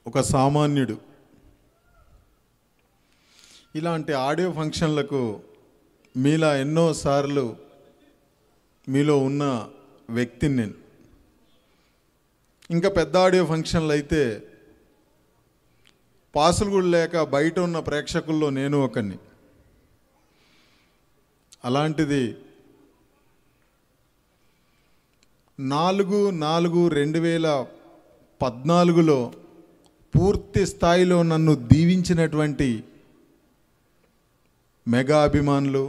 ఒక సామాన్యుడు. ఇలాంటి ఆడియో ఫంక్షన్లకు మీలా ఎన్నోసార్లు మీలో ఉన్న వ్యక్తిని నేను. ఇంకా పెద్ద ఆడియో ఫంక్షన్లు అయితే పాసులు కూడా లేక బయట ఉన్న ప్రేక్షకుల్లో నేను ఒకరిని. అలాంటిది 4/4/2014లో పూర్తి స్థాయిలో నన్ను దీవించినటువంటి మెగా అభిమానులు,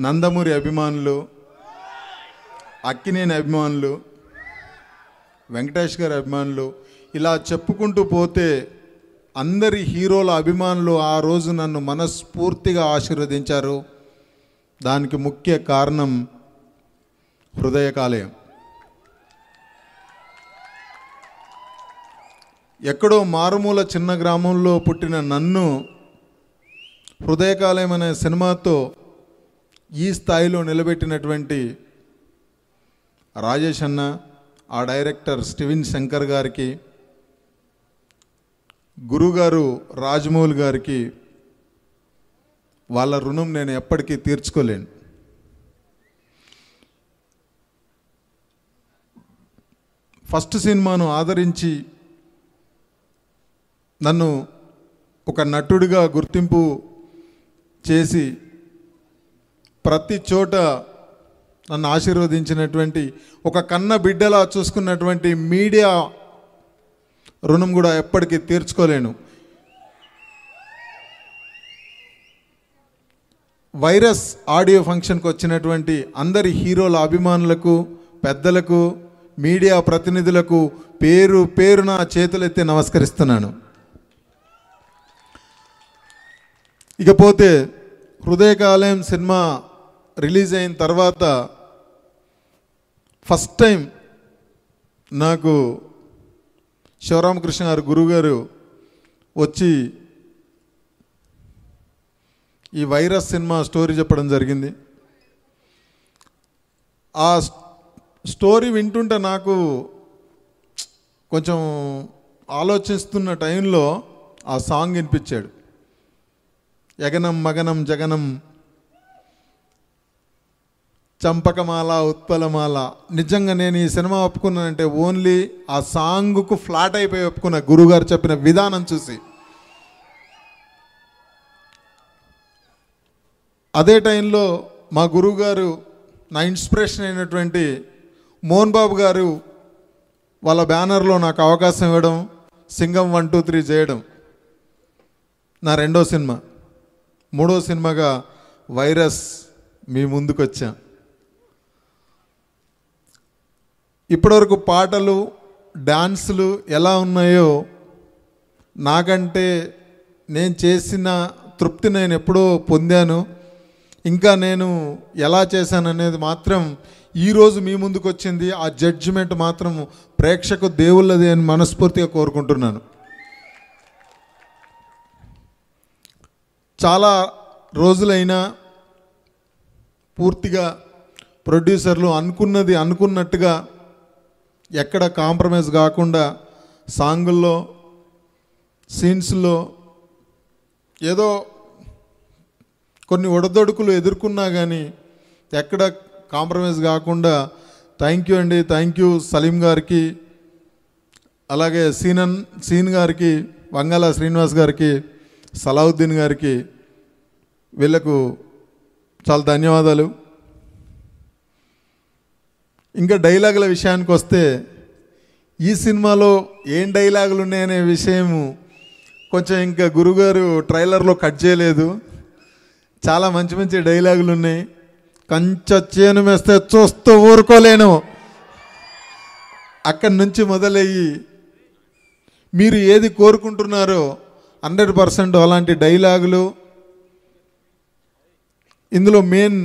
నందమూరి అభిమానులు, అక్కినేని అభిమానులు, వెంకటేష్ గారి అభిమానులు, ఇలా చెప్పుకుంటూ పోతే అందరి హీరోల అభిమానులు ఆ రోజు నన్ను మనస్ఫూర్తిగా ఆశీర్వదించారు. దానికి ముఖ్య కారణం హృదయకాలయం. ఎక్కడో మారుమూల చిన్న గ్రామంలో పుట్టిన నన్ను హృదయకాలయం అనే సినిమాతో ఈ స్థాయిలో నిలబెట్టినటువంటి రాజేష్ అన్న, ఆ డైరెక్టర్ స్టీవెన్ శంకర్ గారికి, గురుగారు రాజమౌళి గారికి వాళ్ళ రుణం నేను ఎప్పటికీ తీర్చుకోలేను. ఫస్ట్ సినిమాను ఆదరించి నన్ను ఒక నటుడిగా గుర్తింపు చేసి ప్రతి చోట నన్ను ఆశీర్వదించినటువంటి, ఒక కన్న బిడ్డలా చూసుకున్నటువంటి మీడియా రుణం కూడా ఎప్పటికీ తీర్చుకోలేను. వైరస్ ఆడియో ఫంక్షన్కి వచ్చినటువంటి అందరి హీరోల అభిమానులకు, పెద్దలకు, మీడియా ప్రతినిధులకు పేరు పేరున చేతులెత్తి నమస్కరిస్తున్నాను. ఇకపోతే హృదయకాలయం సినిమా రిలీజ్ అయిన తర్వాత ఫస్ట్ టైం నాకు శివరామకృష్ణ గారు, గురుగారు వచ్చి ఈ వైరస్ సినిమా స్టోరీ చెప్పడం జరిగింది. ఆ స్టోరీ వింటుంటే నాకు కొంచెం ఆలోచిస్తున్న టైంలో ఆ సాంగ్ వినిపించాడు. యగనం మగనం జగనం చంపకమాల ఉత్పలమాల. నిజంగా నేను ఈ సినిమా ఒప్పుకున్నానంటే ఓన్లీ ఆ సాంగ్కు ఫ్లాట్ అయిపోయి ఒప్పుకున్న, గురుగారు చెప్పిన విధానం చూసి. అదే టైంలో మా గురువుగారు, నా ఇన్స్పిరేషన్ అయినటువంటి మోహన్ బాబు గారు వాళ్ళ బ్యానర్లో నాకు అవకాశం ఇవ్వడం, సింగం 1, 2, 3 చేయడం నా రెండో సినిమా. మూడో సినిమాగా వైరస్ మీ ముందుకు వచ్చా. ఇప్పటివరకు పాటలు, డాన్సులు ఎలా ఉన్నాయో నాకంటే నేను చేసిన తృప్తి నేను ఎప్పుడో పొందాను. ఇంకా నేను ఎలా చేశాననేది మాత్రం ఈరోజు మీ ముందుకు వచ్చింది. ఆ జడ్జిమెంట్ మాత్రం ప్రేక్షకు దేవుళ్ళది అని మనస్ఫూర్తిగా కోరుకుంటున్నాను. చాలా రోజులైనా పూర్తిగా ప్రొడ్యూసర్లు అనుకున్నది అనుకున్నట్టుగా ఎక్కడ కాంప్రమైజ్ కాకుండా సాంగుల్లో, సీన్స్లో ఏదో కొన్ని ఒడదొడుకులు ఎదుర్కొన్నా కానీ ఎక్కడ కాంప్రమైజ్ కాకుండా థ్యాంక్ యూ అండి. థ్యాంక్ యూ సలీం గారికి, అలాగే సీన్ గారికి, వంగాల శ్రీనివాస్ గారికి, సలావుద్దీన్ గారికి, వీళ్ళకు చాలా ధన్యవాదాలు. ఇంకా డైలాగుల విషయానికి వస్తే ఈ సినిమాలో ఏం డైలాగులు ఉన్నాయనే విషయం కొంచెం ఇంకా గురుగారు ట్రైలర్లో కట్ చేయలేదు. చాలా మంచి మంచి డైలాగులు ఉన్నాయి. కంచెను వేస్తే చూస్తూ ఊరుకోలేను. అక్కడి నుంచి మొదలయ్యి మీరు ఏది కోరుకుంటున్నారో 100% అలాంటి డైలాగులు. ఇందులో మెయిన్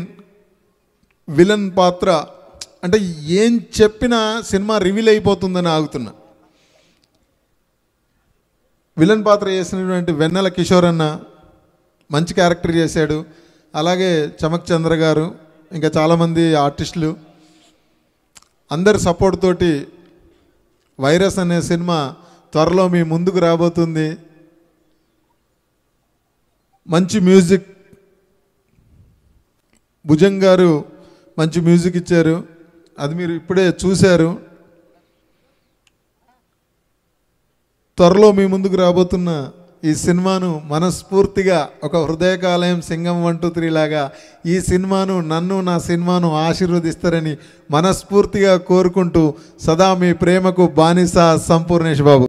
విలన్ పాత్ర అంటే ఏం చెప్పినా సినిమా రివీల్ అయిపోతుందని ఆగుతున్నా. విలన్ పాత్ర చేసినటువంటి వెన్నెల కిషోర్ అన్న మంచి క్యారెక్టర్ చేశాడు. అలాగే చమక్ చంద్ర గారు, ఇంకా చాలామంది ఆర్టిస్టులు అందరి సపోర్ట్ తోటి వైరస్ అనే సినిమా త్వరలో మీ ముందుకు రాబోతుంది. మంచి మ్యూజిక్, భుజంగ్ గారు మంచి మ్యూజిక్ ఇచ్చారు, అది మీరు ఇప్పుడే చూశారు. త్వరలో మీ ముందుకు రాబోతున్న ఈ సినిమాను మనస్ఫూర్తిగా ఒక హృదయకాలయం సింగం 1, 2, 3 లాగా ఈ సినిమాను, నన్ను, నా సినిమాను ఆశీర్వదిస్తారని మనస్ఫూర్తిగా కోరుకుంటూ సదా మీ ప్రేమకు బానిస సంపూర్ణేష్ బాబు.